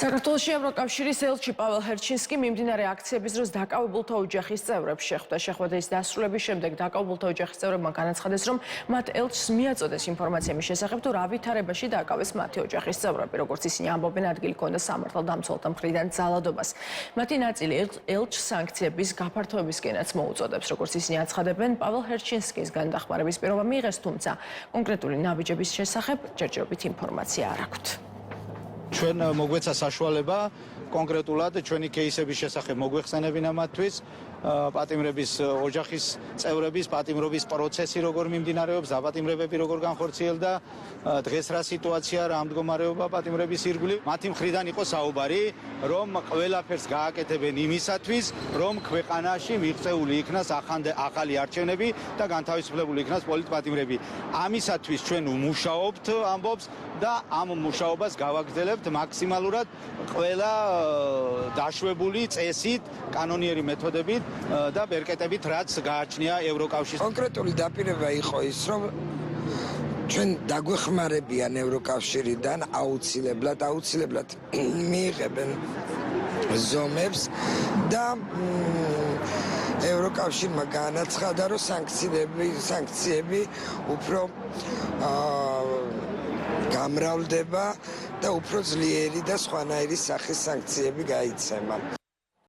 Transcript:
საქართველოში ევროკავშირის ელჩი პაվել ჰერჩინსკი მიმდინარე აქციების დროს დაკავებულთა ოჯახის წევრებს შეხვდა. შეხვედრის დასრულების შემდეგ დაკავებულთა ოჯახის წევრებმა განაცხადეს, რომ მათ ელჩს მიაწოდეს ინფორმაცია მის შესახებ, თუ რა ვითარებაში დაკავეს მათი ოჯახის წევრები. როგორც ისინი ამბობენ, ადგილი ჰქონდა სამართალდამცველთა მხრიდან ძალადობას. მათი ნაწილი ელჩს სანქციების გაფართოებისკენაც მოუწოდებს. როგორც ისინი აცხადებენ, პაվել ჰერჩინსკის განდახმარების პირობა მიიღეს, თუმცა კონკრეტული ნაბიჯების შესახებ ჯერჯერობით ინფორმაცია არ აქვთ. ჩვენ მოგვეცა საშუალება კონკრეტულად ჩვენი кейსების შესახებ მოგვეხსენებინა მათთვის პატიმრების ოჯახის წევრების პატიმრობის პროცესი როგორ მიმდინარეობს, დაპატიმრებები როგორ განხორციელდა, დღეს რა სიტუაცია, რა მდგომარეობა პატიმრების ირგვლივ. მათი მხრიდან იყო საუბარი, რომ ყველაფერს გააკეთებენ იმისათვის, რომ ქვეყანაში მიღწეული იქნას ახალი არჩევნები და განთავისუფლებული იქნას პოლიტპატიმრები. ამისათვის ჩვენ ვმუშაობთ, ამბობს და ამ მუშაობას გავაგრძელებთ მაქსიმალურად ყველა დაშვებული წესით, კანონიერი მეთოდებით და ბერკეტებით, რაც გააჩნია ევროკავშირს. კონკრეტული დაპირება იყო ის, რომ ჩვენ დაგვეხმარებიან ევროკავშირიდან აუცილებლად მიიღებენ ზომებს და ევროკავშირმა განაცხადა, რომ სანქციები უფრო გამრავლდება და უფრო ძლიერი და სხვანაირი სახის სანქციები გაიცემა.